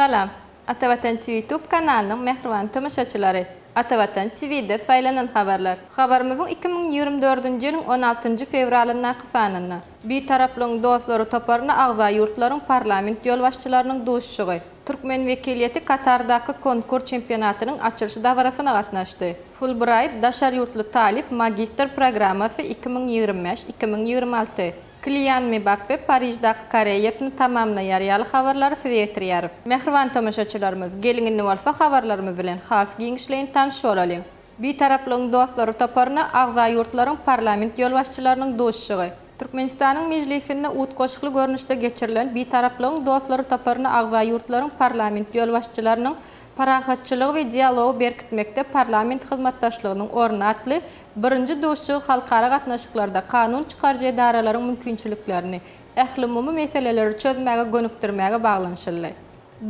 Salam. Atavatan TV YouTube kanalının mehriban tomoshaçylary. Atavatan TV'de faylanan habarlar. Habarymyzyň 2024-nji ýylyň 16-njy fevralyna kyfanyna. Bir taraplyň dostury toparyny agza ýurtlaryň parlament ýolbaşçylarynyň duşşugy. Türkmen wekiliýeti Katardaky konkurs çempionatynyň açylyş dawrasyna gatnaşdy. Fulbright daşar ýurtly talip magistr programmasy 2025-2026. Kylian Mbappe Parijdaky Kareyevni tamamlaýar ýaly habarlary Fiyetryarov. Mehriban tomoshaçylarymyz, gelingini bolsa habarlarymyz bilen has giňişleýin tanyş bolalyň. Bir taraplyň dostlary toparyny agza ýurtlaryň parlament ýolbaşçylarynyň duşşugy. Türkmenistanyň mejlisinde utgoşykly görnüşde geçirilen bir taraplyň dostlary toparyny agza ýurtlaryň parlament ýolbaşçylarynyň parahatçylygy we dialogu berkitmekde parlament hyzmatdaşlygynyň orny atly birinji duşçu halkara gatnaşyklarda kanun çykarjy edaralaryň mümkinçiliklerini, ähli-umumy meseleleri çözmäge gönükdirmäge baglanyşyly.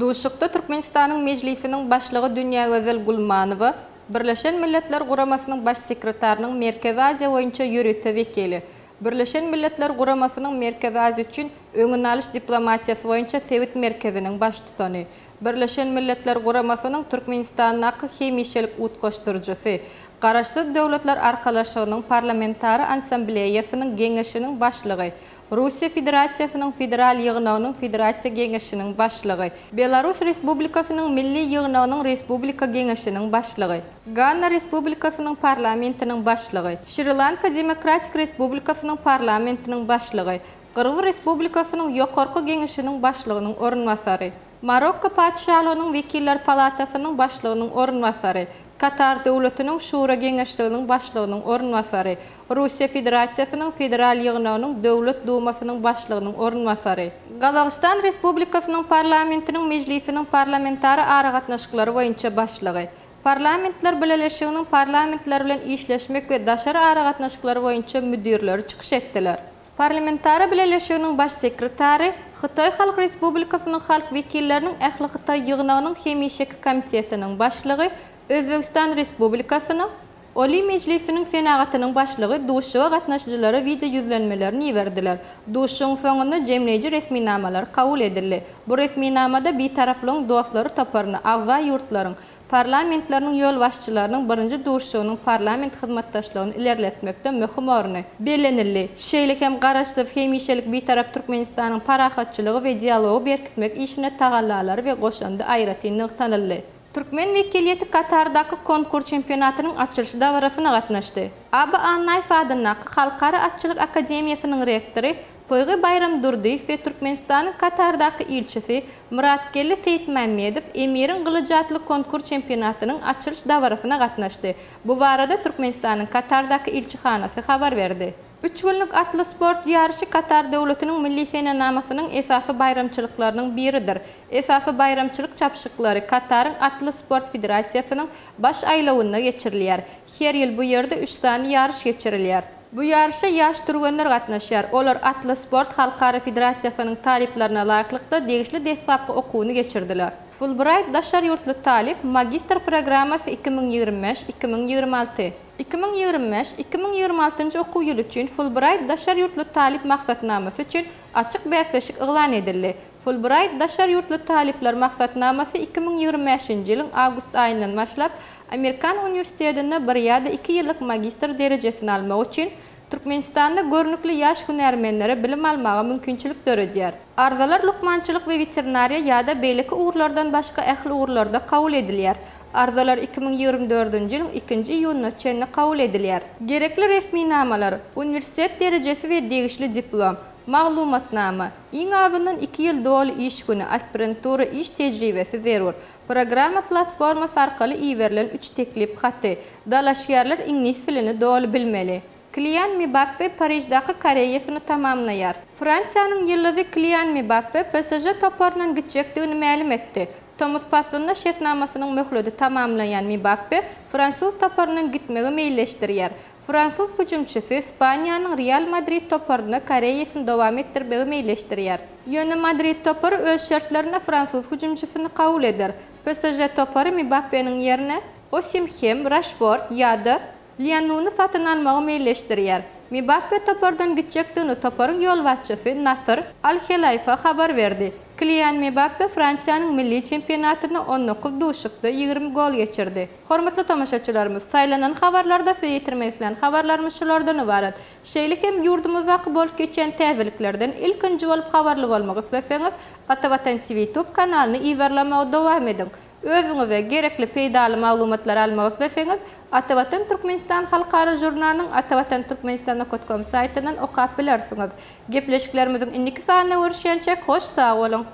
Duşşukda Türkmenistanyň mejlisiniň başlygy Dünýä Gözel Gulmanowa, Birleşen Milletler Guramasynyň baş sekretarinyň Merkezi Aziýa boýunça ýürütme wekili, Birleşen Milletler Guramasynyň Merkezi Aziýa üçin öňüne alyş diplomatiýasy boýunça Sewit merkeziniň baş tutany, Birleşen Milletler Guramasynyň Türkmenistanyňky hemişelik utgoşdurjysy, Garaşsyz Döwletler Arkalaşygynyň parlamentary assambleýasynyň geňeşiniň başlygy, Russiýa Federasiýasynyň federal ýygnawynyň federasiýa geňeşiniň başlygy, Belarus Respublikasynyň milli ýygnawynyň respublika geňeşiniň başlygy, Gana Respublikasynyň parlamentiniň başlygy, Şri Lanka Demokratik Respublikasynyň parlamentiniň başlygy, Kırgız Respublikasynyň ýokarky geňeşiniň başlygynyň orunbasary, Marokko Padşahlygynyň Wekiller Palatasynyň başlygynyň orunbasary, Katar Döwletiniň Şura Geňeşliginiň başlygynyň orunbasary, Russiýa Federasiýasynyň federal ýygnawynyň Döwlet Dumasynyň başlygynyň orunbasary, Gazagystan Respublikasynyň parlamentiniň mejlisiniň parlamentary ara gatnaşyklary boýunça başlygy, Parlamentler Birleşiginiň parlamentler bilen işleşmek we daşary ara gatnaşyklary boýunça müdirleri çykyş etdiler. Parlamentary Birleşiginiň baş sekretary Hytaý Halk Respublikasynyň halk wekilleriniň ähli Hytaý ýygnawynyň hemişeki komitetiniň başlygy, Özbegistan Respublikasynyň Oli Mejlisiniň senagatynyň başlygy duşşuga gatnaşjylary video ýüzlenmelerini ýiberdiler. Duşşuň soňunda jemleýici resminamalar kabul edildi. Bu resminamada bir taraplyň dostlary toparyny agza ýurtlaryň parlamentlarynyň ýolbaşçylarynyň birinji duşşugynyň parlament hyzmatdaşlygyny ilerletmekde möhüm orny bellenildi. Şeýle hem garaşsyz hemişelik bir tarap Türkmenistanyň parahatçylygy we dialogu berkitmek işine tagallalary we goşandy aýratynlygy tanyldy. Türkmen wekiliýeti Katardaky konkurs çempionatynyň açylyş dawrasyna gatnaşdy. ABA Fadanaky Halkara Atçylyk Akademiýasynyň rektory Poýgy Bayram Durdiýew we Türkmenistanyň Katardaky ilçisi Muratgelli Seyitmammedow Emirin Gylyjatlyk konkurs çempionatynyň açylyş dawrasyna gatnaşdy. Bu barada Türkmenistanyň Katardaky ilçihanasy habar berdi. 3 günlük atlı sport yarışı Katar Döwletiniň milli senenamasynyň esasy bayramçylyklarynyň biridir. Esasy bayramçylyk çapşyklary Kataryň atlı sport federasiýasynyň baş aýlawynda geçirilýär. Her ýyl bu ýerde 3 sany yarış geçirilýär. Bu yarışa ýaş turganlar gatnaşýar. Olar atlı sport halkara federasiýasynyň taliplerine laýyklykda degişli desapky okuwyny geçirdiler. Fulbright daşar ýurtly talip magistr programmasy 2025-2026. 2025-2026 okuw ýyly üçin Fulbright daşar ýurtly talip maksatnamasy üçin açyk bäsleşik eglan edildi. Fulbright daşar ýurtly talipler maksatnamasy 2025-nji ýylyň awgust aýyndan başlap Amerikan universitetinde bir ýa-da 2 ýyllyk magistr derejesini almak üçin Türkmenistanda görnükli ýaş hünärmenlere bilim almaga mümkinçilik döredýär. Arzalar lukmançylyk we veterinariýa ýa-da beýleki uğurlardan başga ähli uğurlarda kabul edilýär. Arzalar 2024-nji ýylyň 2-nji iýunyna çenli kabul edilýär. Gerekli resminamalar, universitet derejesi we degişli diplom, maglumatnama, iň abyndan 2 ýyl doly iş güni, aspirantura iş tejribesi zerur. Programma platformasy arkaly iýerilen 3 teklip haty. Dalaşýarlar ingliz tilini doly bilmeli. Kylian Mbappe Parijdaky Kareyevni tamamlaýar. Fransiýanyň ýyllyzy Kylian Mbappe PSG toparynyň gitjekdigini ma'lum etdi. Thomas Passonda şertnamasynyň möhledi tamamlayan Mbappe Fransuz toparynyň gitmegi meýilleşdirýär. Fransuz hüjümçisi Ispaniýanyň Real Madrid toparyna Kareyevni dowam etdirmegi meýilleşdirýär. Ýöne Madrid topary öz şertlerine Fransuz hüjümçisini kabul eder. PSG topary Mbappe'niň ýerine Osimhen, Rashford ýa-da Lyanony satyn almagy meýilleşdirýär. Mbappe topardan gitjekdigini toparyň ýolbaşçysy Nasser Al-Khelaifa habar berdi. Kylian Mbappe Fransiýanyň milli çempionatyna 19 duşukda 20 gol geçirdi. Hormatly tamaşaçylarymyz, saýlanan habarlarda feýetirmekden habarlarymyz şulardan ibaret. Şeýlekem ýurdumyzda bolup geçen täzeliklerden ilkinji bolup habarly bolmagy isleseňiz, Atawatan TV YouTube kanalyny iýerlemege dowam edin. Özüňiz we gerekli peýdaly maglumatlar almagy isleseňiz, Atawatan Türkmenistan halkara jurnalynyň atawatanturkmenistan.com saýtynyň okap bilersiňiz. Gepleşiklerimiziň indiki sanyna görüşýänçe hoş sag bolun.